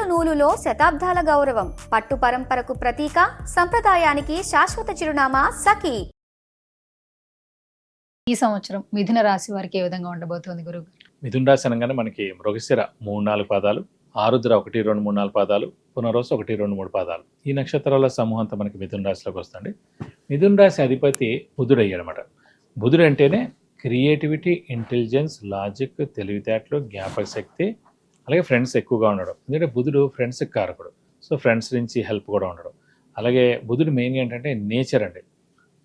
నూలులో శతాబ్దాల గౌరవం, పట్టు పరంపరకు ప్రతీక, సంప్రదాయానికి శాశ్వత చిరునామా సఖీ. ఈ సంవత్సరం మిథున రాశి వారికి ఏ విధంగా ఉండబోతోంది గురువు? మిథున రాశి అనగానే మనకి మృగశిర 3-4 పాదాలు, ఆరుద్ర 1, 2, 3, 4 పాదాలు, పునరోసు 1, 2, 3 పాదాలు. ఈ నక్షత్రాల సమూహం అంతా మనకి మిథున రాశిలోకి వస్తుంది. మిథున రాశి అధిపతి బుధుడు అయ్యాడనమాట. బుధుడు అంటేనే క్రియేటివిటీ, ఇంటెలిజెన్స్, లాజిక్, తెలివితేటలు, జ్ఞాపక శక్తి, అలాగే ఫ్రెండ్స్ ఎక్కువగా ఉండడం. ఎందుకంటే బుధుడు ఫ్రెండ్స్కి కారకుడు. సో ఫ్రెండ్స్ నుంచి హెల్ప్ కూడా ఉండడం. అలాగే బుధుడు మెయిన్గా ఏంటంటే నేచర్ అండి.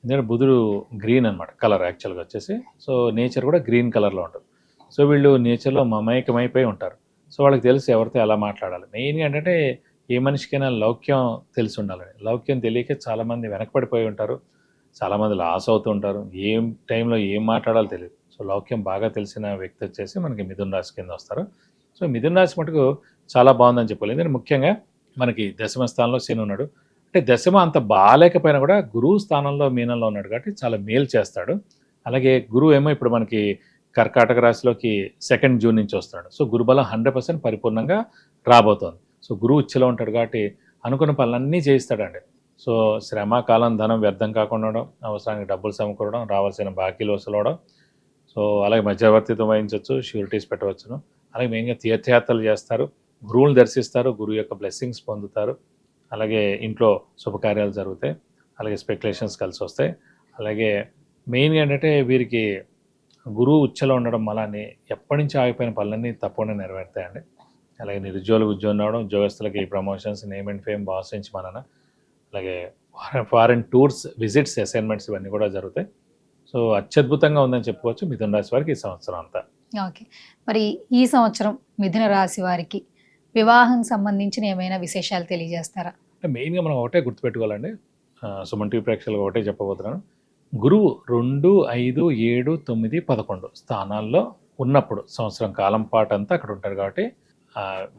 ఎందుకంటే బుధుడు గ్రీన్ అనమాట కలర్ యాక్చువల్గా వచ్చేసి. సో నేచర్ కూడా గ్రీన్ కలర్లో ఉంటుంది. సో వీళ్ళు నేచర్లో మమైకమైపోయి ఉంటారు. సో వాళ్ళకి తెలుసు ఎవరితో ఎలా మాట్లాడాలి. మెయిన్గా ఏంటంటే ఏ మనిషికైనా లౌక్యం తెలిసి ఉండాలని. లౌక్యం తెలియక చాలామంది వెనకపడిపోయి ఉంటారు, చాలామంది లాస్ అవుతూ ఉంటారు. ఏం టైంలో ఏం మాట్లాడాలో తెలియదు. సో లౌక్యం బాగా తెలిసిన వ్యక్తి వచ్చేసి మనకి మిథున రాశి కింద వస్తారు. సో మిథున రాశి మటుకు చాలా బాగుందని చెప్పాలి. ఎందుకంటే ముఖ్యంగా మనకి దశమ స్థానంలో శని ఉన్నాడు. అంటే దశమ అంత బాగాలేకపోయినా కూడా గురువు స్థానంలో మీనంలో ఉన్నాడు కాబట్టి చాలా మేలు చేస్తాడు. అలాగే గురువు ఏమో ఇప్పుడు మనకి కర్కాటక రాశిలోకి 2 జూన్ నుంచి వస్తున్నాడు. సో గురుబలం 100% పరిపూర్ణంగా రాబోతోంది. సో గురువు ఉచ్చలో ఉంటాడు కాబట్టి అనుకున్న పనులన్నీ చేయిస్తాడండి. సో శ్రమ, కాలం, ధనం వ్యర్థం కాకుండా ఉండడం, అవసరానికి డబ్బులు సమకూరడం, రావాల్సిన బాకీలు వసూలవడం. సో అలాగే మధ్యవర్తిత్వం వహించవచ్చు, షూరిటీస్ పెట్టవచ్చును. అలాగే మెయిన్గా తీర్థయాత్రలు చేస్తారు, గురువులను దర్శిస్తారు, గురువు యొక్క బ్లెస్సింగ్స్ పొందుతారు. అలాగే ఇంట్లో శుభకార్యాలు జరుగుతాయి, అలాగే స్పెక్యులేషన్స్ కలిసి వస్తాయి. అలాగే మెయిన్గా ఏంటంటే వీరికి గురువు ఉచ్చలో ఉండడం వల్లనే ఎప్పటి నుంచి ఆగిపోయిన పనులన్నీ తప్పకుండా నెరవేరుతాయండి. అలాగే నిరుద్యోగులకు ఉద్యోగం రావడం, ఉద్యోగస్తులకి promotions, name and fame, boss నుంచి మనన, అలాగే ఫారెన్ టూర్స్, విజిట్స్, అసైన్మెంట్స్ ఇవన్నీ కూడా జరుగుతాయి. సో అత్యద్భుతంగా ఉందని చెప్పుకోవచ్చు మిథున రాశి వారికి ఈ సంవత్సరం అంతా. ఓకే, మరి ఈ సంవత్సరం మిథున రాశి వారికి వివాహం సంబంధించిన ఏమైనా విశేషాలు తెలియజేస్తారా? అంటే మెయిన్గా మనం ఒకటే గుర్తుపెట్టుకోవాలండి. సుమన్ టీవీ ప్రేక్షకులకు ఒకటే చెప్పబోతున్నాను. గురువు 2, 5, 7, 9, 11 స్థానాల్లో ఉన్నప్పుడు సంవత్సరం కాలం పాటు అంతా అక్కడ ఉంటారు కాబట్టి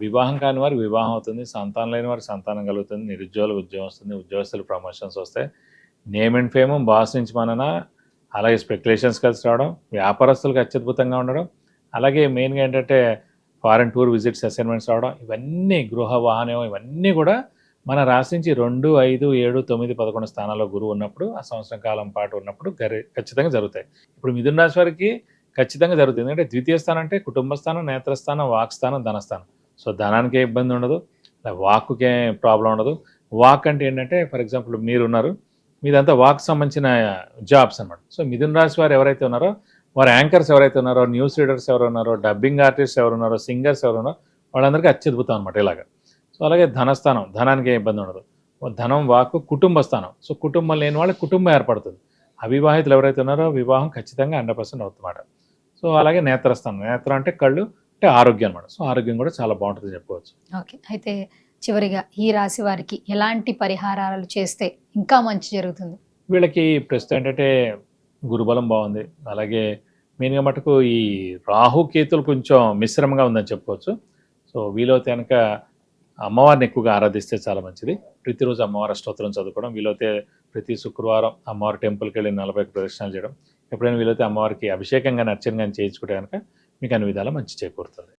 వివాహం కాని వారు వివాహం అవుతుంది, సంతానం లేని వారికి సంతానం కలుగుతుంది, నిరుద్యోగులకు ఉద్యోగం వస్తుంది, ఉద్యోగస్తులు ప్రమోషన్స్ వస్తాయి, నేమ్ అండ్ ఫేమ్, బాస్ నుంచి మనన, అలాగే స్పెక్యులేషన్స్ కలిసి రావడం, వ్యాపారస్తులకు అత్యద్భుతంగా ఉండడం, అలాగే మెయిన్గా ఏంటంటే ఫారెన్ టూర్ విజిట్స్, అసైన్మెంట్స్ రావడం, ఇవన్నీ గృహ వాహనం ఇవన్నీ కూడా మన రాశి నుంచి 2, 5, 7, 9, 11 స్థానాల్లో గురువు ఉన్నప్పుడు ఆ సంవత్సరం కాలం పాటు ఉన్నప్పుడు ఖచ్చితంగా జరుగుతాయి. ఇప్పుడు మిథున రాశి వారికి ఖచ్చితంగా జరుగుతుంది. ఎందుకంటే ద్వితీయ స్థానం అంటే కుటుంబ స్థానం, నేత్రస్థానం, వాక్ స్థానం, ధనస్థానం. సో ధనానికి ఏ ఇబ్బంది ఉండదు, వాక్కే ప్రాబ్లం ఉండదు. వాక్ అంటే ఏంటంటే ఫర్ ఎగ్జాంపుల్ మీరున్నారు, మీదంతా వాక్ సంబంధించిన జాబ్స్ అనమాట. సో మిథున రాశి వారు ఎవరైతే ఉన్నారో వారు యాంకర్స్ ఎవరైతే ఉన్నారో, న్యూస్ రీడర్స్ ఎవరు ఉన్నారో, డబ్బింగ్ ఆర్టిస్ట్ ఎవరు ఉన్నారో, సింగర్స్ ఎవరు ఉన్నారో వాళ్ళందరికీ అత్యద్భుతం అనమాట ఇలాగా. సో అలాగే ధనస్థానం, ధనానికి ఏ ఇబ్బంది ఉండదు. ధనం, వాక్, కుటుంబ స్థానం. సో కుటుంబం లేని వాళ్ళకి కుటుంబం ఏర్పడుతుంది. అవివాహితులు ఎవరైతే ఉన్నారో వివాహం ఖచ్చితంగా 100% అవుతుందన్నమాట. సో అలాగే నేత్రస్థానం, నేత్రం అంటే కళ్ళు, అంటే ఆరోగ్యం అనమాట. సో ఆరోగ్యం కూడా చాలా బాగుంటుంది చెప్పుకోవచ్చు. ఓకే, అయితే చివరిగా ఈ రాశి వారికి ఎలాంటి పరిహారాలు చేస్తే ఇంకా మంచి జరుగుతుంది? వీళ్ళకి ప్రస్తుతం ఏంటంటే గురుబలం బాగుంది. అలాగే మెయిన్గా మటుకు ఈ రాహుకేతులు కొంచెం మిశ్రమంగా ఉందని చెప్పుకోవచ్చు. సో వీలైతే కనుక అమ్మవారిని ఎక్కువగా ఆరాధిస్తే చాలా మంచిది. ప్రతిరోజు అమ్మవారి స్తోత్రం చదువుకోవడం, వీలైతే ప్రతి శుక్రవారం అమ్మవారి టెంపుల్కి వెళ్ళి 40 ప్రదక్షిణాలు చేయడం, ఎప్పుడైనా వీలైతే అమ్మవారికి అభిషేకంగా అర్చన కానీ చేయించుకుంటే కనుక మీకు అన్ని విధాలా మంచి చేకూరుతుంది.